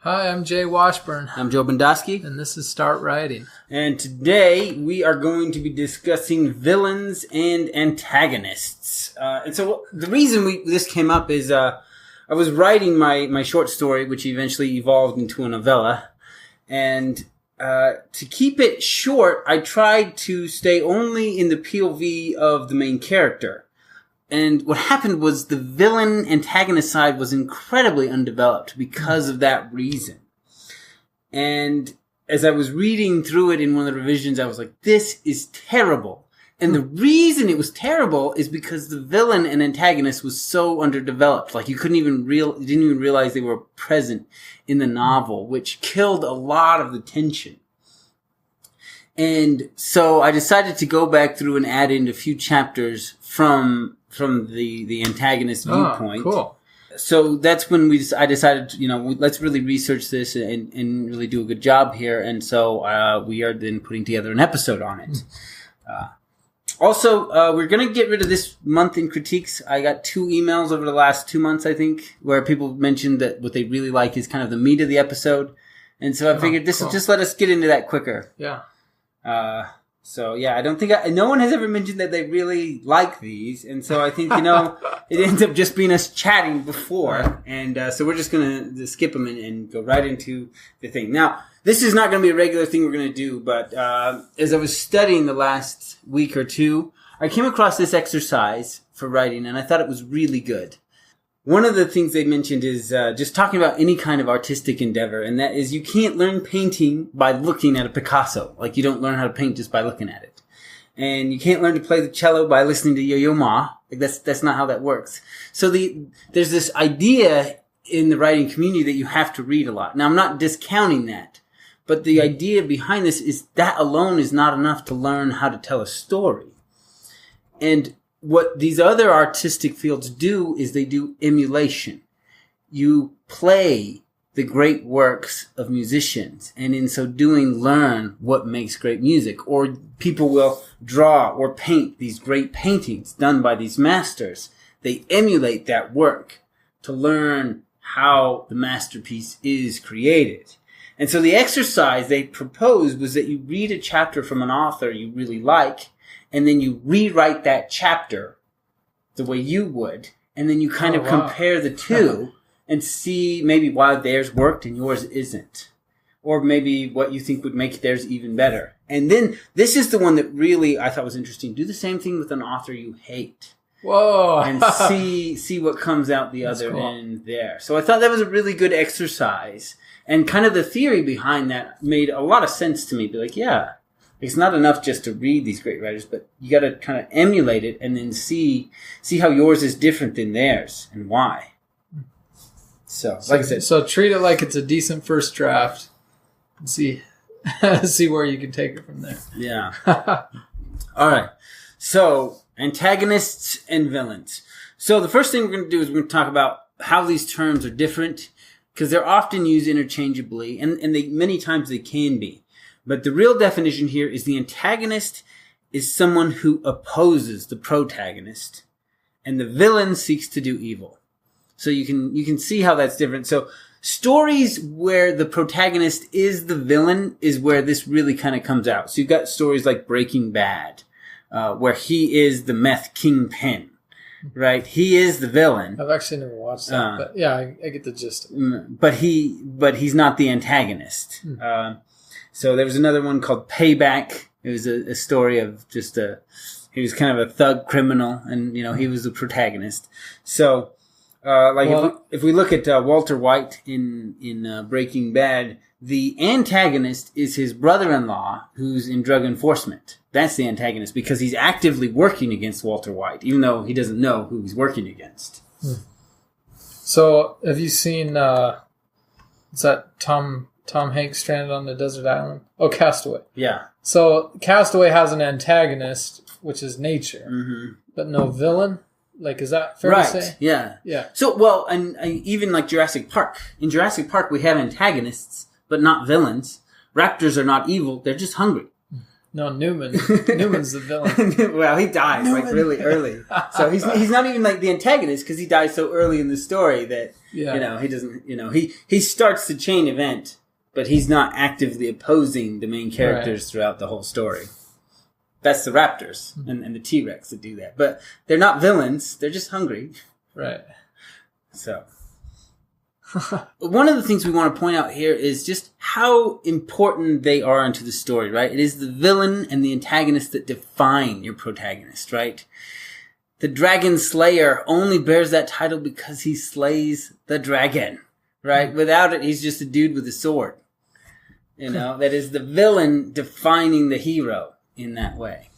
Hi, I'm Jay Washburn. I'm jbendoski. And this is Start Writing. And today we are going to be discussing villains and antagonists. And so the reason this came up is I was writing my short story, which eventually evolved into a novella. And to keep it short, I tried to stay only in the POV of the main character. And what happened was the villain antagonist side was incredibly undeveloped because of that reason. And as I was reading through it in one of the revisions, I was like, this is terrible. And the reason it was terrible is because the villain and antagonist was so underdeveloped. Like you didn't even realize they were present in the novel, which killed a lot of the tension. And so I decided to go back through and add in a few chapters from the antagonist viewpoint. Cool. So that's when I decided, let's really research this and really do a good job here. And so we are then putting together an episode on it. Also, we're going to get rid of this month in critiques. I got 2 emails over the last 2 months, I think, where people mentioned that what they really like is kind of the meat of the episode. And so I figured this will just let us get into that quicker. Yeah. So yeah, I don't think no one has ever mentioned that they really like these, and so I think it ends up just being us chatting before, and so we're just gonna skip them and go right into the thing. Now, this is not gonna be a regular thing we're gonna do, but as I was studying the last week or two, I came across this exercise for writing, and I thought it was really good. One of the things they mentioned is just talking about any kind of artistic endeavor, and that is you can't learn painting by looking at a Picasso. Like, you don't learn how to paint just by looking at it. And you can't learn to play the cello by listening to Yo-Yo Ma. Like, that's not how that works. So there's this idea in the writing community that you have to read a lot. Now, I'm not discounting that, but the idea behind this is that alone is not enough to learn how to tell a story. And what these other artistic fields do is they do emulation. You play the great works of musicians, and in so doing learn what makes great music. Or people will draw or paint these great paintings done by these masters. They emulate that work to learn how the masterpiece is created. And so the exercise they proposed was that you read a chapter from an author you really like, and then you rewrite that chapter the way you would, and then you kind of compare the two and see maybe why theirs worked and yours isn't. Or maybe what you think would make theirs even better. And then this is the one that really I thought was interesting. Do the same thing with an author you hate. Whoa. And see what comes out the other end there. So I thought that was a really good exercise. And kind of the theory behind that made a lot of sense to me. Be like, yeah. It's not enough just to read these great writers, but you got to kind of emulate it and then see how yours is different than theirs and why. So like I said, so treat it like it's a decent first draft and see where you can take it from there. Yeah. All right. So antagonists and villains. So the first thing we're going to do is we're going to talk about how these terms are different, because they're often used interchangeably, and many times they can be. But the real definition here is the antagonist is someone who opposes the protagonist, and the villain seeks to do evil. So you can see how that's different. So stories where the protagonist is the villain is where this really kind of comes out. So you've got stories like Breaking Bad, where he is the meth kingpin, right? He is the villain. I've actually never watched that, but yeah, I get the gist of it. But he's not the antagonist. So there was another one called Payback. It was a story of he was kind of a thug criminal, and he was the protagonist. So if we look at Walter White in Breaking Bad, the antagonist is his brother-in-law who's in drug enforcement. That's the antagonist because he's actively working against Walter White, even though he doesn't know who he's working against. So have you seen is that Tom Hanks stranded on the desert island? Oh, Castaway. Yeah. So Castaway has an antagonist, which is nature, but no villain. Like, is that fair to say? Yeah. Yeah. So, and even like Jurassic Park. In Jurassic Park, we have antagonists, but not villains. Raptors are not evil; they're just hungry. No, Newman. Newman's the villain. Well, he dies like really early, so he's not even like the antagonist because he dies so early in the story that he doesn't. He starts the chain event, but he's not actively opposing the main characters throughout the whole story. That's the Raptors and the T-Rex that do that, but they're not villains. They're just hungry, right? So. One of the things we want to point out here is just how important they are into the story, right? It is the villain and the antagonist that define your protagonist, right? The Dragon Slayer only bears that title because he slays the dragon, right? Without it, he's just a dude with a sword. That is the villain defining the hero in that way.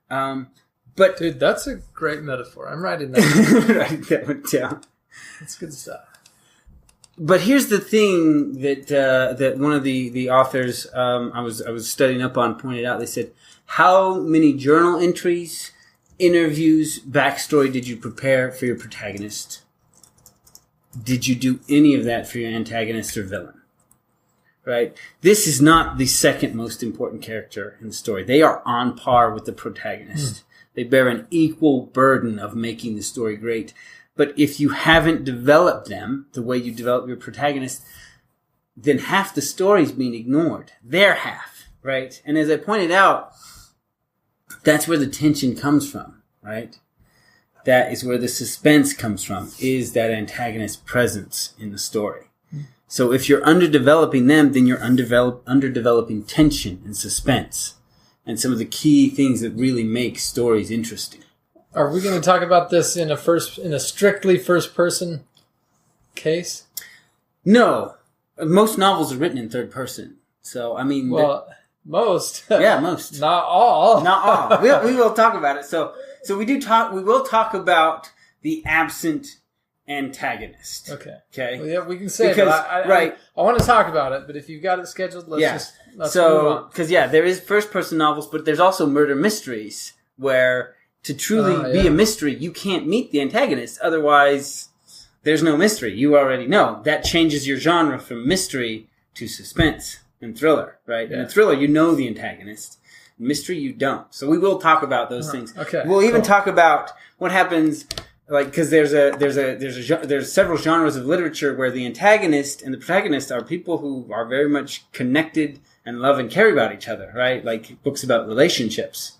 But dude, that's a great metaphor. I'm writing that. Write that one down. That's good stuff. But here's the thing that one of the authors I was studying up on pointed out. They said, how many journal entries, interviews, backstory did you prepare for your protagonist? Did you do any of that for your antagonist or villain? Right? This is not the second most important character in the story. They are on par with the protagonist. They bear an equal burden of making the story great. But if you haven't developed them the way you develop your protagonist, then half the story is being ignored. Their half, right? And as I pointed out, that's where the tension comes from, right? That is where the suspense comes from, is that antagonist presence in the story. So if you're underdeveloping them, then you're underdeveloping tension and suspense and some of the key things that really make stories interesting. Are we going to talk about this in a strictly first person case? No. Most novels are written in third person. So, I mean... Well, most. Yeah, most. Not all. Not all. We will talk about it. So we will talk about the absent antagonist. Okay. Okay. Well, yeah, we can say because, it. I want to talk about it, but if you've got it scheduled, let's move on. Because, there is first person novels, but there's also murder mysteries where... To truly be a mystery, you can't meet the antagonist. Otherwise, there's no mystery. You already know. That changes your genre from mystery to suspense and thriller, right? Yeah. In a thriller, you know the antagonist. In mystery, you don't. So we will talk about those things. Okay. We'll even talk about what happens, like, because there's several genres of literature where the antagonist and the protagonist are people who are very much connected and love and care about each other, right? Like books about relationships,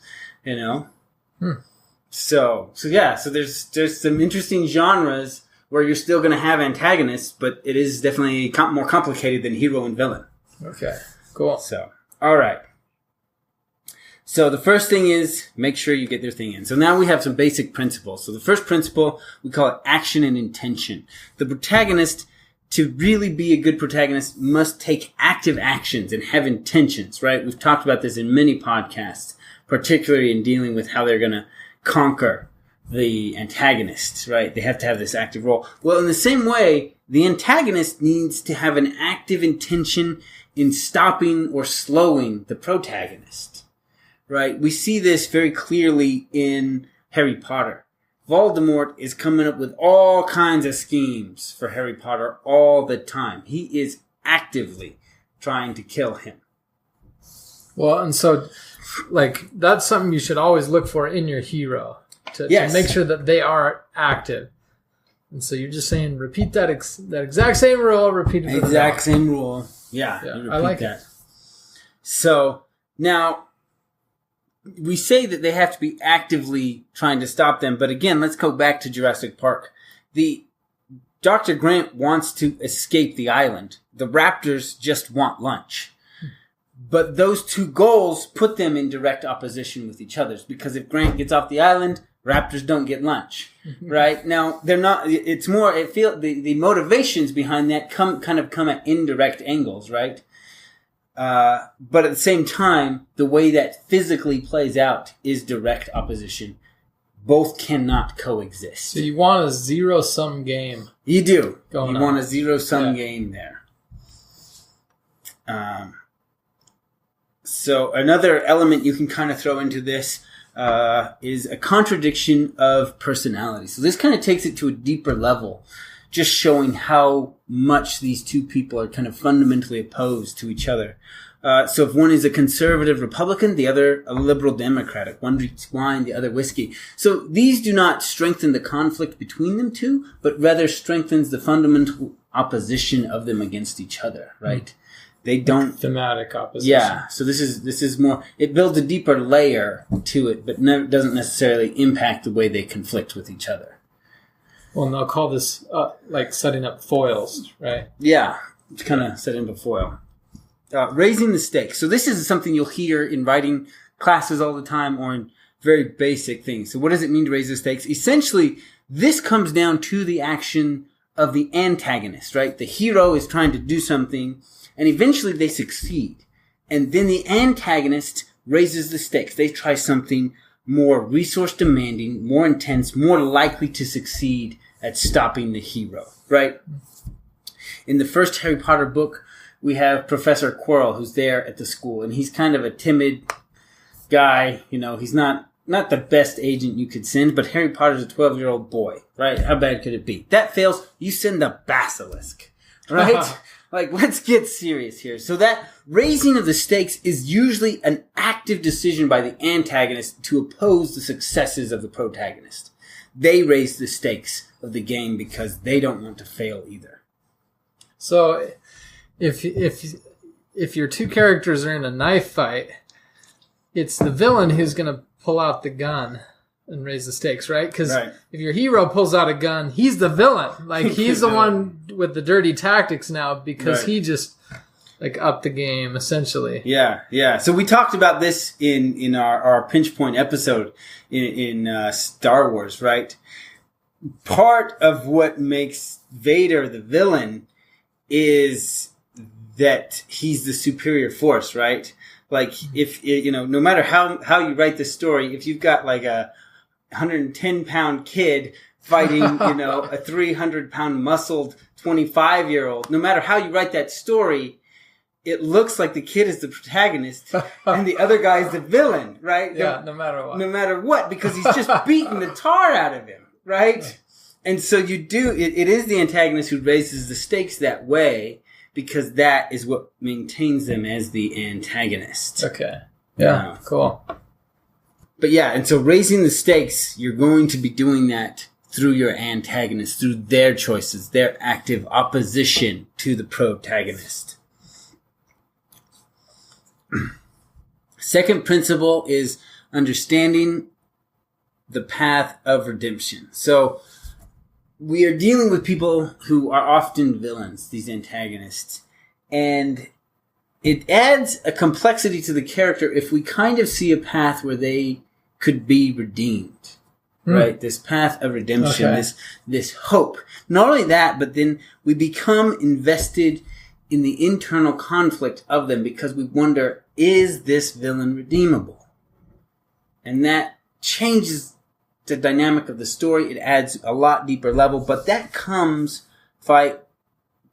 So there's some interesting genres where you're still going to have antagonists, but it is definitely more complicated than hero and villain. Okay, cool. So, all right. So the first thing is make sure you get their thing in. So now we have some basic principles. So the first principle, we call it action and intention. The protagonist, to really be a good protagonist, must take active actions and have intentions, right? We've talked about this in many podcasts, particularly in dealing with how they're going to conquer the antagonists, right? They have to have this active role. Well, in the same way, the antagonist needs to have an active intention in stopping or slowing the protagonist, right? We see this very clearly in Harry Potter. Voldemort is coming up with all kinds of schemes for Harry Potter all the time. He is actively trying to kill him. Well, and so... that's something you should always look for in your hero to make sure that they are active. And so you're just saying, repeat that exact same rule, repeat it. Exact same rule. Yeah, I like that. So now we say that they have to be actively trying to stop them. But again, let's go back to Jurassic Park. Dr. Grant wants to escape the island. The raptors just want lunch. But those two goals put them in direct opposition with each other. Because if Grant gets off the island, raptors don't get lunch, right? Now, they're not, it's more, the motivations behind that come at indirect angles, right? But at the same time, the way that physically plays out is direct opposition. Both cannot coexist. So you want a zero-sum game. You do. You on. Want a zero-sum game there. So another element you can kind of throw into this is a contradiction of personality. So this kind of takes it to a deeper level just showing how much these two people are kind of fundamentally opposed to each other. So if one is a conservative Republican, the other a liberal Democratic. One drinks wine, the other whiskey. So these do not strengthen the conflict between them two, but rather strengthens the fundamental opposition of them against each other, right? They don't... Thematic opposition. Yeah, so this is more... It builds a deeper layer to it, but doesn't necessarily impact the way they conflict with each other. Well, and they'll call this like setting up foils, right? Yeah, it's kind of setting up a foil. Raising the stakes. So this is something you'll hear in writing classes all the time or in very basic things. So what does it mean to raise the stakes? Essentially, this comes down to the action of the antagonist, right? The hero is trying to do something, and eventually they succeed. And then the antagonist raises the stakes. They try something more resource demanding, more intense, more likely to succeed at stopping the hero, right? In the first Harry Potter book, we have Professor Quirrell, who's there at the school, and he's kind of a timid guy. You know, he's not the best agent you could send, but Harry Potter's a 12-year-old boy, right? How bad could it be? That fails, you send the basilisk, right? Like, let's get serious here. So that raising of the stakes is usually an active decision by the antagonist to oppose the successes of the protagonist. They raise the stakes of the game because they don't want to fail either. So... If your two characters are in a knife fight, it's the villain who's going to pull out the gun and raise the stakes, right? Because if your hero pulls out a gun, he's the villain. Like, he's the one with the dirty tactics now because he just like upped the game essentially. Yeah. So we talked about this in our pinch point episode in Star Wars, right? Part of what makes Vader the villain is that he's the superior force, right? Like, if, you know, no matter how you write the story, if you've got like a 110-pound kid fighting, you know, a 300-pound muscled 25-year-old, no matter how you write that story, it looks like the kid is the protagonist and the other guy is the villain, right? Yeah, no matter what. No matter what, because he's just beating the tar out of him, right? And so it is the antagonist who raises the stakes that way, because that is what maintains them as the antagonist. Okay. Yeah, cool. But yeah, and so raising the stakes, you're going to be doing that through your antagonist, through their choices, their active opposition to the protagonist. Second principle is understanding the path of redemption. So we are dealing with people who are often villains, these antagonists. And it adds a complexity to the character if we kind of see a path where they could be redeemed. Right? This path of redemption, this hope. Not only that, but then we become invested in the internal conflict of them because we wonder, is this villain redeemable? And that changes the dynamic of the story. It adds a lot deeper level, but that comes by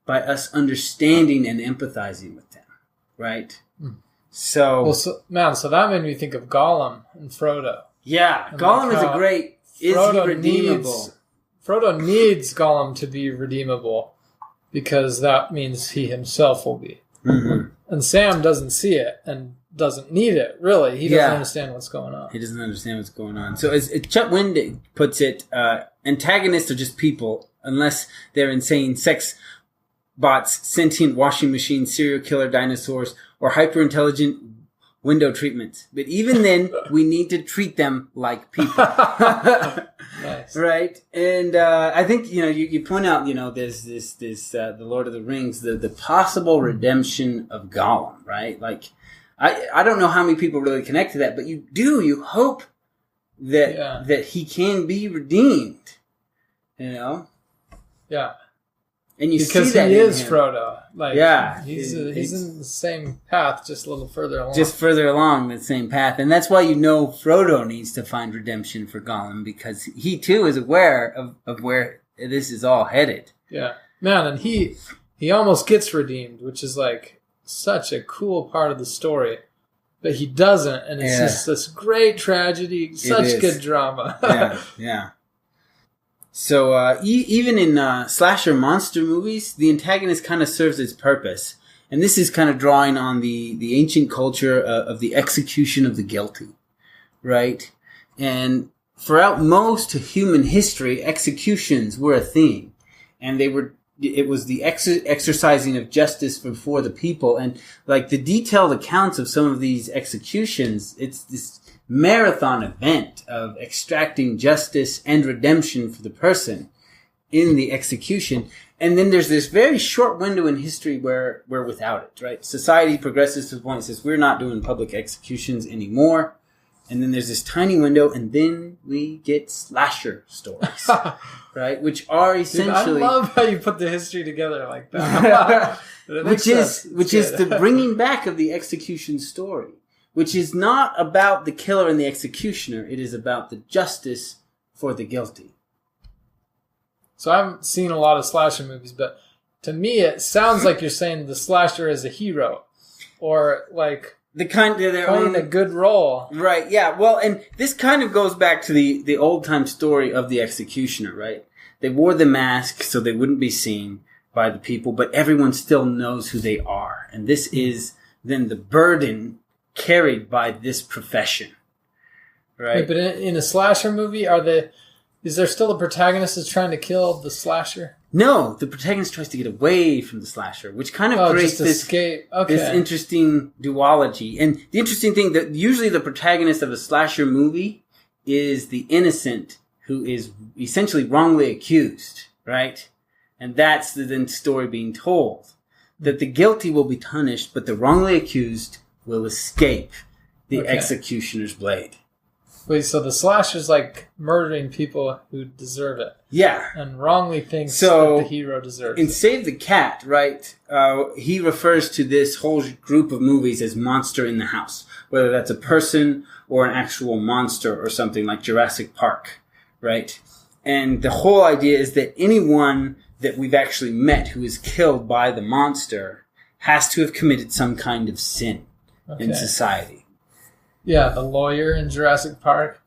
us understanding and empathizing with them, right? So that made me think of Gollum and Frodo. Yeah, and Gollum is a great. Is he redeemable? Frodo needs Gollum to be redeemable because that means he himself will be. Mm-hmm. And Sam doesn't see it and doesn't need it, really. He doesn't understand what's going on. He doesn't understand what's going on. So as Chuck Wendig puts it, antagonists are just people, unless they're insane sex bots, sentient washing machines, serial killer dinosaurs, or hyper-intelligent window treatments. But even then, we need to treat them like people. Nice. Right? And I think, you point out, there's this the Lord of the Rings, the possible redemption of Gollum, right? Like, I don't know how many people really connect to that, but you hope that he can be redeemed, Yeah. And you because see that he is him. Frodo. Like, yeah. He's in the same path, just a little further along. Just further along the same path. And that's why Frodo needs to find redemption for Gollum, because he too is aware of where this is all headed. Yeah. Man, and he almost gets redeemed, which is like such a cool part of the story. But he doesn't, and it's just this great tragedy, such good drama. Yeah. So even in slasher monster movies, the antagonist kind of serves its purpose. And this is kind of drawing on the ancient culture of the execution of the guilty, right? And throughout most human history, executions were a thing. And it was the exercising of justice before the people. And like the detailed accounts of some of these executions, it's this marathon event of extracting justice and redemption for the person in the execution. And then there's this very short window in history where we're without it, right? Society progresses to the point that says we're not doing public executions anymore. And then there's this tiny window, and then we get slasher stories, right? Which are essentially... Dude, I love how you put the history together like that. which is the bringing back of the execution story, which is not about the killer and the executioner. It is about the justice for the guilty. So I haven't seen a lot of slasher movies, but to me it sounds like you're saying the slasher is a hero, or like the kind of their playing own a good role, right? Yeah. Well, and this kind of goes back to the old time story of the executioner, right? They wore the mask so they wouldn't be seen by the people, but everyone still knows who they are, and this is then the burden carried by this profession, right? Wait, but in a slasher movie, is there still a protagonist that's trying to kill the slasher? No, the protagonist tries to get away from the slasher, which kind of creates this interesting duology. And the interesting thing that usually the protagonist of a slasher movie is the innocent who is essentially wrongly accused, right? And that's the then story being told. That the guilty will be punished, but the wrongly accused will escape the executioner's blade. Wait, so the slasher's like murdering people who deserve it. Yeah. And wrongly thinks that the hero deserves it. In Save the Cat, right, he refers to this whole group of movies as monster in the house. Whether that's a person or an actual monster or something like Jurassic Park, right? And the whole idea is that anyone that we've actually met who is killed by the monster has to have committed some kind of sin in society. Yeah, the lawyer in Jurassic Park.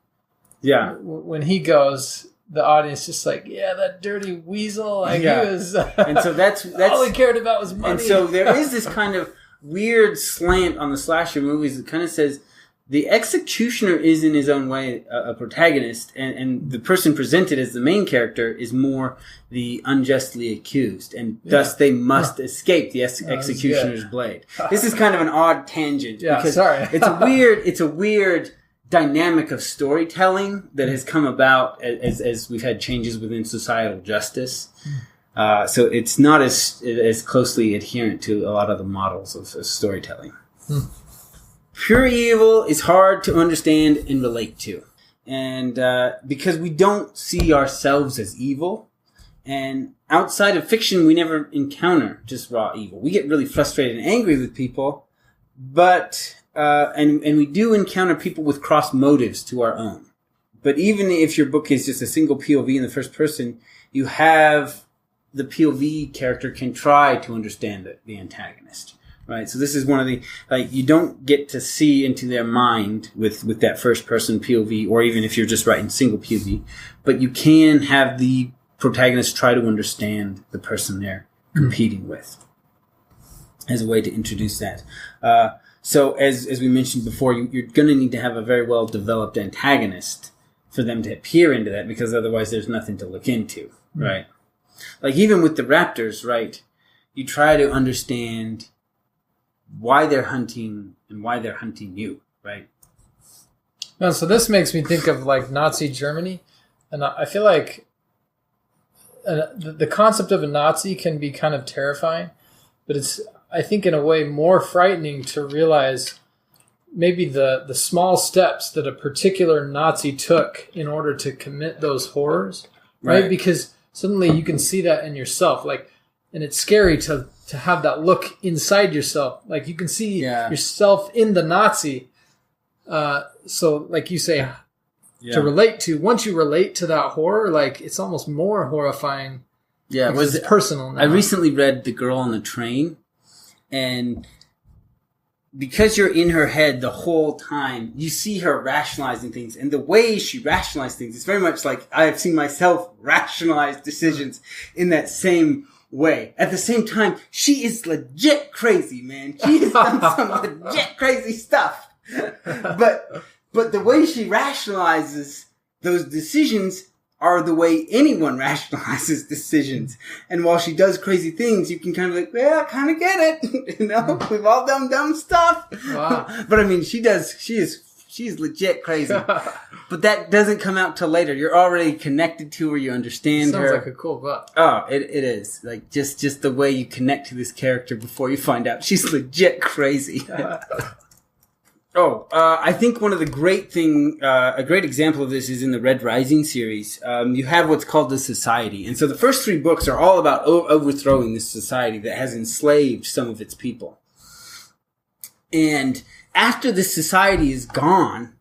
Yeah. When he goes, the audience just like, yeah, that dirty weasel. Like he was, and so that's all he cared about was money. And so there is this kind of weird slant on the slasher movies that kind of says the executioner is in his own way a protagonist, and the person presented as the main character is more the unjustly accused, and thus they must escape the executioner's blade. This is kind of an odd tangent because it's a weird dynamic of storytelling that has come about as we've had changes within societal justice. So it's not as closely adherent to a lot of the models of storytelling. Pure evil is hard to understand and relate to. And because we don't see ourselves as evil. And outside of fiction, we never encounter just raw evil. We get really frustrated and angry with people. But, and we do encounter people with cross motives to our own. But even if your book is just a single POV in the first person, you have the POV character can try to understand the antagonist. Right, so this is one of the, like, you don't get to see into their mind with that first person POV, or even if you're just writing single POV, but you can have the protagonist try to understand the person they're competing with as a way to introduce that. So as we mentioned before, you're going to need to have a very well developed antagonist for them to appear into that, because otherwise there's nothing to look into, right? Like even with the raptors, right, you try to understand why they're hunting and why they're hunting you, right? No, so this makes me think of like Nazi Germany, and I feel like the concept of a Nazi can be kind of terrifying, but it's, I think, in a way more frightening to realize maybe the small steps that a particular Nazi took in order to commit those horrors, right? Because suddenly you can see that in yourself, like, and it's scary to have that look inside yourself. Like you can see yourself in the Nazi. So like you say, to relate to, once you relate to that horror, like it's almost more horrifying. Yeah. It's personal now. I recently read The Girl on the Train, and because you're in her head the whole time, you see her rationalizing things. And the way she rationalizes things, it's very much like I have seen myself rationalize decisions in that same way. At the same time, she is legit crazy, man. She has done some legit crazy stuff. But the way she rationalizes those decisions are the way anyone rationalizes decisions. And while she does crazy things, you can kind of like, well, I kind of get it. You know, we've all done dumb stuff. Wow. But I mean, she is legit crazy. But that doesn't come out till later. You're already connected to her. You understand her. Sounds like a cool book. Oh, it is. Like, just the way you connect to this character before you find out she's legit crazy. I think one of the a great example of this is in the Red Rising series. You have what's called the Society. And so the first 3 books are all about overthrowing this society that has enslaved some of its people. And after this society is gone,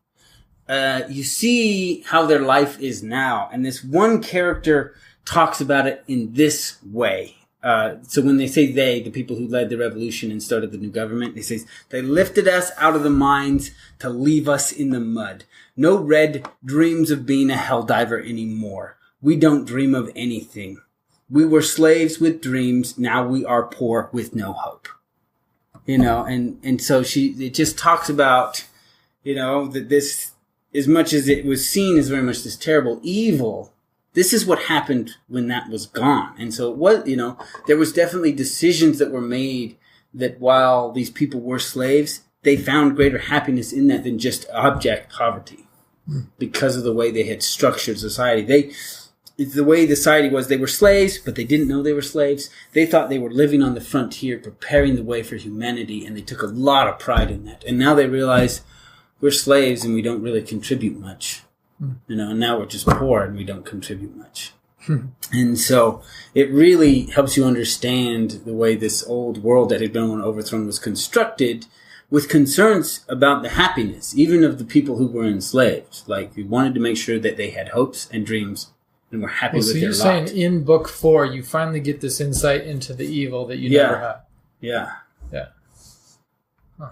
you see how their life is now. And this one character talks about it in this way. So when they say the people who led the revolution and started the new government, they say, they lifted us out of the mines to leave us in the mud. No Red dreams of being a helldiver anymore. We don't dream of anything. We were slaves with dreams. Now we are poor with no hope. You know, and so it just talks about, you know, that this, as much as it was seen as very much this terrible evil, this is what happened when that was gone. And so it was, you know, there was definitely decisions that were made that while these people were slaves, they found greater happiness in that than just abject poverty because of the way they had structured society. The way the society was, they were slaves, but they didn't know they were slaves. They thought they were living on the frontier, preparing the way for humanity, and they took a lot of pride in that. And now they realize we're slaves and we don't really contribute much. You know, and now we're just poor and we don't contribute much. And so it really helps you understand the way this old world that had been overthrown was constructed, with concerns about the happiness, even of the people who were enslaved. Like, we wanted to make sure that they had hopes and dreams and were happy with their lot. So you're saying in book 4, you finally get this insight into the evil that you never had. Yeah. Huh.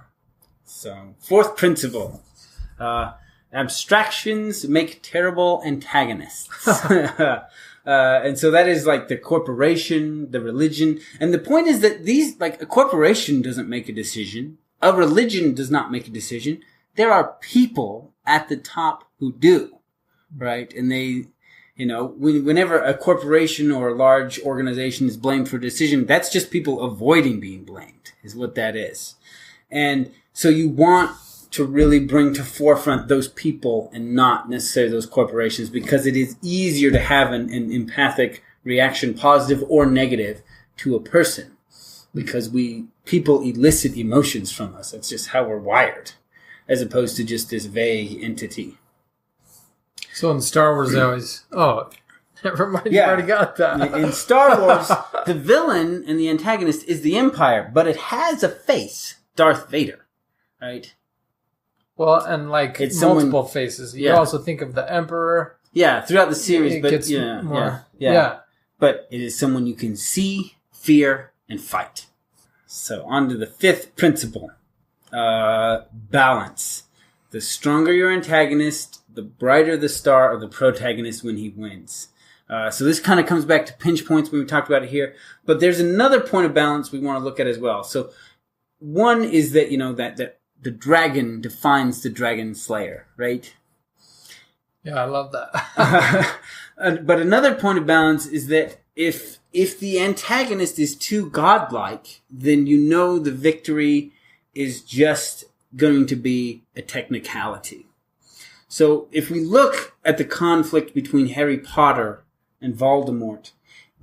So, 4th principle. Abstractions make terrible antagonists. And so that is like the corporation, the religion. And the point is that a corporation doesn't make a decision. A religion does not make a decision. There are people at the top who do, right? And they, you know, whenever a corporation or a large organization is blamed for a decision, that's just people avoiding being blamed, is what that is. And so you want to really bring to forefront those people and not necessarily those corporations, because it is easier to have an empathic reaction, positive or negative, to a person, because people elicit emotions from us. That's just how we're wired, as opposed to just this vague entity. So in Star Wars, they always, never mind, you already got that. In Star Wars, the villain and the antagonist is the Empire, but it has a face, Darth Vader, right? Well, and like it's multiple faces. You also think of the Emperor. Yeah, throughout the series, it but gets more. Yeah. But it is someone you can see, fear, and fight. So on to the 5th principle. Balance. The stronger your antagonist, the brighter the star of the protagonist when he wins. So this kind of comes back to pinch points when we talked about it here. But there's another point of balance we want to look at as well. So one is that, you know, that the dragon defines the dragon slayer, right? Yeah, I love that. But another point of balance is that if the antagonist is too godlike, then you know the victory is just going to be a technicality. So if we look at the conflict between Harry Potter and Voldemort,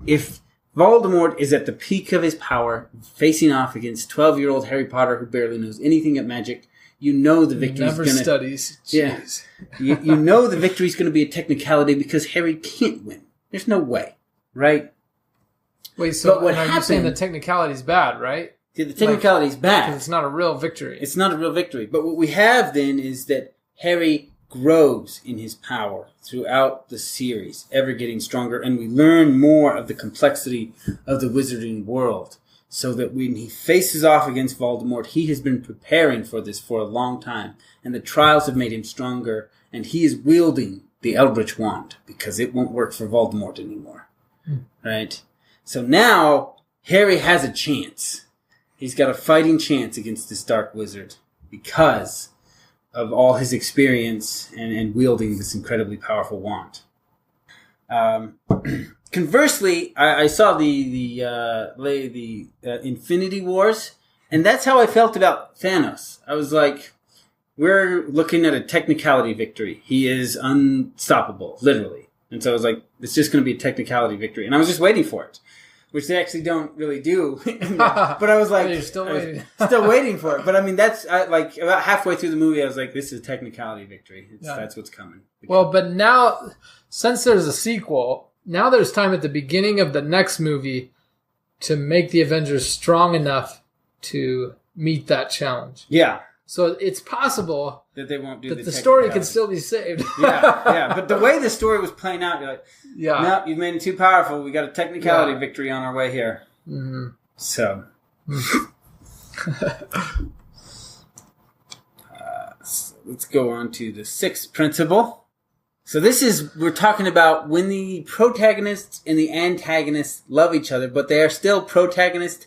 if Voldemort is at the peak of his power, facing off against 12-year-old Harry Potter who barely knows anything of magic, you know the victory is going to... Never studies. Jeez. Yeah. you know the victory is going to be a technicality because Harry can't win. There's no way, right? Wait, so what are you saying the technicality is bad, right? Yeah, the technicality is bad. Because it's not a real victory. It's not a real victory. But what we have then is that Harry grows in his power throughout the series, ever getting stronger, and we learn more of the complexity of the wizarding world. so that when he faces off against Voldemort, he has been preparing for this for a long time, and the trials have made him stronger, and he is wielding the Eldritch Wand because it won't work for Voldemort anymore. Right? So now Harry has a chance. He's got a fighting chance against this dark wizard because of all his experience and wielding this incredibly powerful wand. Conversely, I saw the Infinity Wars, and that's how I felt about Thanos. I was like, we're looking at a technicality victory. He is unstoppable, literally. And so I was like, it's just going to be a technicality victory. And I was just waiting for it, which they actually don't really do. But I was like, you're still waiting. Still waiting for it. But I mean, that's like about halfway through the movie, I was like, this is a technicality victory. That's what's coming. Well, but now, since there's a sequel, now there's time at the beginning of the next movie to make the Avengers strong enough to meet that challenge. Yeah. So it's possible that they won't do that the story can still be saved. yeah. But the way the story was playing out, you're like, no, you've made it too powerful. We got a technicality victory on our way here. Mm-hmm. So. So let's go on to the sixth principle. So we're talking about when the protagonists and the antagonists love each other, but they are still protagonist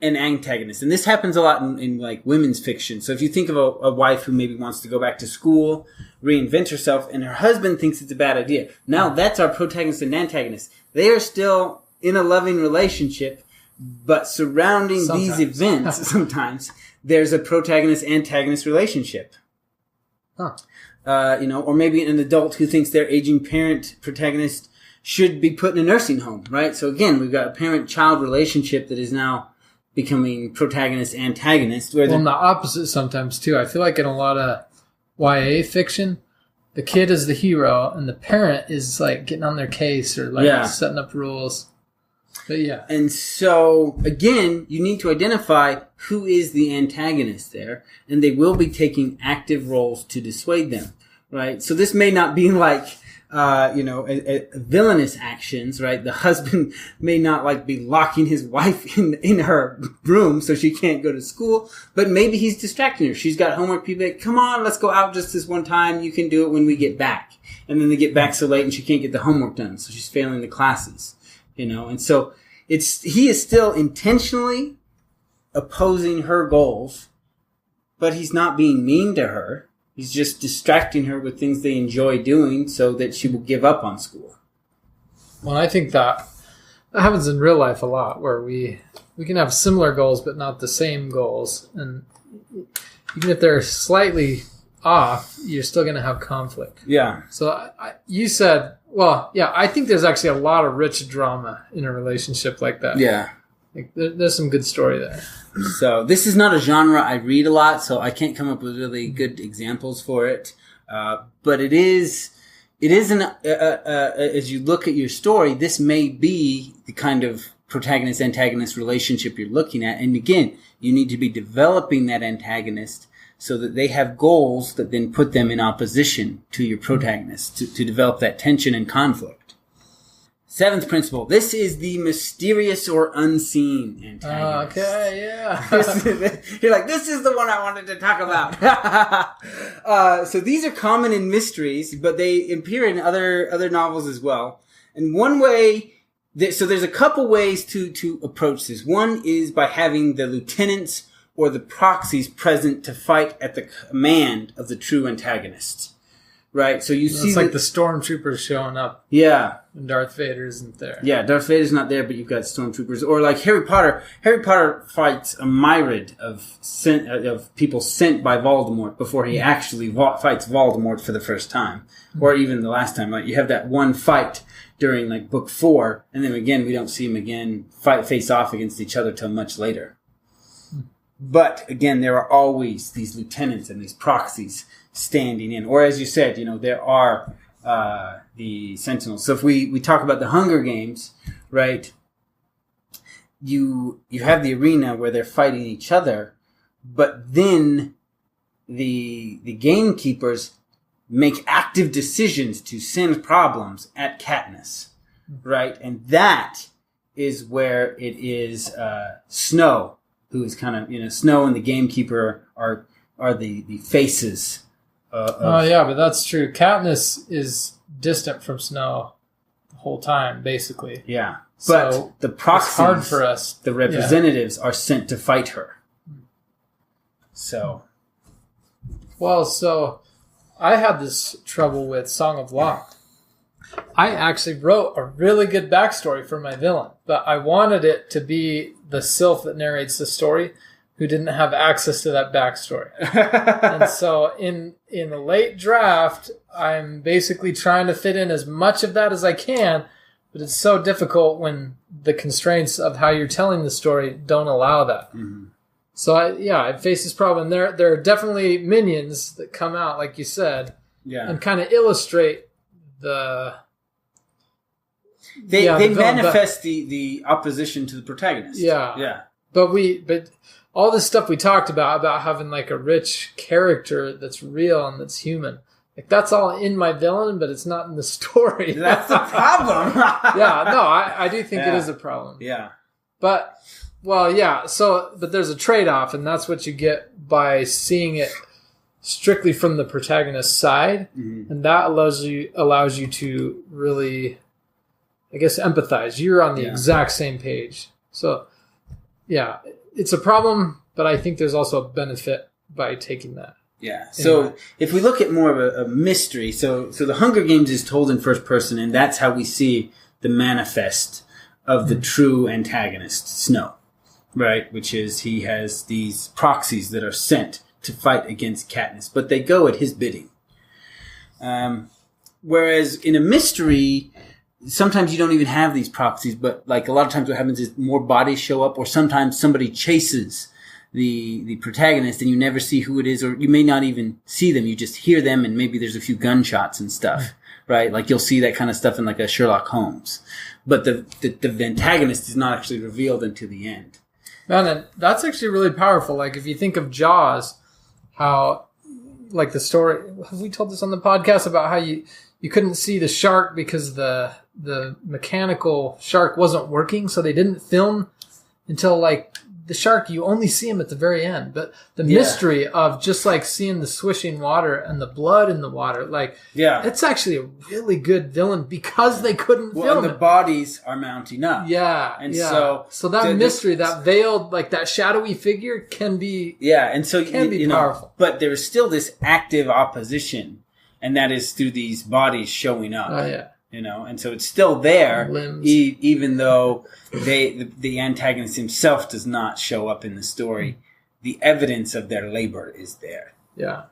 and antagonist. And this happens a lot in like women's fiction. So if you think of a wife who maybe wants to go back to school, reinvent herself, and her husband thinks it's a bad idea. Now that's our protagonist and antagonist. They are still in a loving relationship, but surrounding these events, sometimes there's a protagonist-antagonist relationship. Huh. Or maybe an adult who thinks their aging parent protagonist should be put in a nursing home, right? So again, we've got a parent-child relationship that is now becoming protagonist-antagonist. Well, and the opposite sometimes, too. I feel like in a lot of YA fiction, the kid is the hero, and the parent is, like, getting on their case or, like, setting up rules. But, yeah. And so, again, you need to identify who is the antagonist there, and they will be taking active roles to dissuade them, right? So this may not be like... villainous actions, right? The husband may not like be locking his wife in her room so she can't go to school, but maybe he's distracting her. She's got homework. People like, come on, let's go out just this one time. You can do it when we get back. And then they get back so late and she can't get the homework done. So she's failing the classes, and so he is still intentionally opposing her goals, but he's not being mean to her. He's just distracting her with things they enjoy doing so that she will give up on school. Well, I think that happens in real life a lot, where we can have similar goals but not the same goals. And even if they're slightly off, you're still going to have conflict. Yeah. So you said, I think there's actually a lot of rich drama in a relationship like that. Yeah. Like, there's some good story there. So this is not a genre I read a lot, so I can't come up with really good examples for it. But it is as you look at your story, this may be the kind of protagonist-antagonist relationship you're looking at. And again, you need to be developing that antagonist so that they have goals that then put them in opposition to your protagonist to develop that tension and conflict. Seventh principle. This is the mysterious or unseen antagonist. Okay, yeah. You're like, this is the one I wanted to talk about. So these are common in mysteries, but they appear in other novels as well. And one way, so there's a couple ways to approach this. One is by having the lieutenants or the proxies present to fight at the command of the true antagonists. Right? So you see... It's like the stormtroopers showing up. Yeah. And Darth Vader isn't there. Yeah, Darth Vader's not there, but you've got stormtroopers. Or like Harry Potter. Harry Potter fights a myriad of people sent by Voldemort before he actually fights Voldemort for the first time. Or even the last time. Like, you have that one fight during, like, book 4, and then again, we don't see them again face off against each other till much later. But, again, there are always these lieutenants and these proxies standing in. Or as you said, there are the Sentinels. So if we talk about the Hunger Games, right, you have the arena where they're fighting each other, but then the gamekeepers make active decisions to send problems at Katniss, right? And that is where it is Snow, who is kind of, Snow and the Gamekeeper are the faces. But that's true. Katniss is distant from Snow the whole time, basically. Yeah. But so the proxies, it's hard for us. The representatives are sent to fight her. So. Well, so I had this trouble with Song of Locke. I actually wrote a really good backstory for my villain, but I wanted it to be the sylph that narrates the story who didn't have access to that backstory. And so in the late draft, I'm basically trying to fit in as much of that as I can, but it's so difficult when the constraints of how you're telling the story don't allow that. Mm-hmm. So I face this problem. There are definitely minions that come out, like you said, and kind of illustrate the... They manifest the opposition to the protagonist. Yeah. But all this stuff we talked about having like a rich character that's real and that's human, like that's all in my villain, but it's not in the story. That's the problem. I do think it is a problem. Yeah. But there's a trade-off, and that's what you get by seeing it strictly from the protagonist's side, and that allows you to really, I guess, empathize. You're on the exact same page. So, yeah, it's a problem, but I think there's also a benefit by taking that. Yeah. So if we look at more of a mystery, so the Hunger Games is told in first person, and that's how we see the manifest of the true antagonist, Snow, right? Which is he has these proxies that are sent to fight against Katniss, but they go at his bidding. Whereas in a mystery, sometimes you don't even have these proxies, but like a lot of times what happens is more bodies show up, or sometimes somebody chases the protagonist and you never see who it is, or you may not even see them. You just hear them and maybe there's a few gunshots and stuff, right? Like you'll see that kind of stuff in like a Sherlock Holmes. But the antagonist is not actually revealed until the end. Man, and that's actually really powerful. Like if you think of Jaws, how like the story, have we told this on the podcast about how you couldn't see the shark because the mechanical shark wasn't working, so they didn't film until like the shark, you only see him at the very end. But the mystery of just like seeing the swishing water and the blood in the water, like it's actually a really good villain because they couldn't film and the bodies are mounting up. Yeah. And so that mystery, that veiled, like that shadowy figure can be powerful. But there is still this active opposition, and that is through these bodies showing up. Oh yeah. And so it's still there, even though the antagonist himself does not show up in the story. The evidence of their labor is there. Yeah.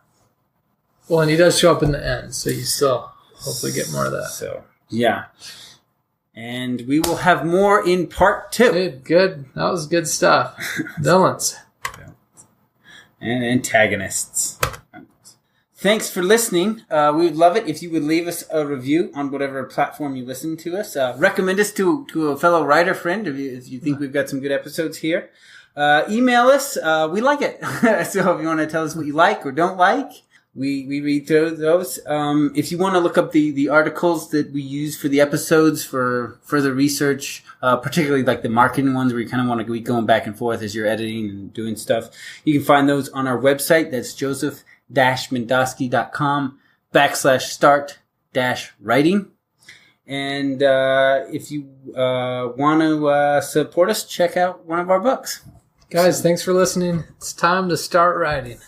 Well, and he does show up in the end, so you still hopefully get more of that. So, yeah. And we will have more in part 2. Good. That was good stuff. Villains. And antagonists. Thanks for listening. We would love it if you would leave us a review on whatever platform you listen to us. Recommend us to a fellow writer friend if you think we've got some good episodes here. Email us. We like it. So if you want to tell us what you like or don't like, we read through those. If you want to look up the articles that we use for the episodes for further research, particularly like the marketing ones where you kind of want to be going back and forth as you're editing and doing stuff, you can find those on our website. That's joseph-bendoski.com/start-writing. And if you want to support us, check out one of our books. Guys, thanks for listening. It's time to start writing.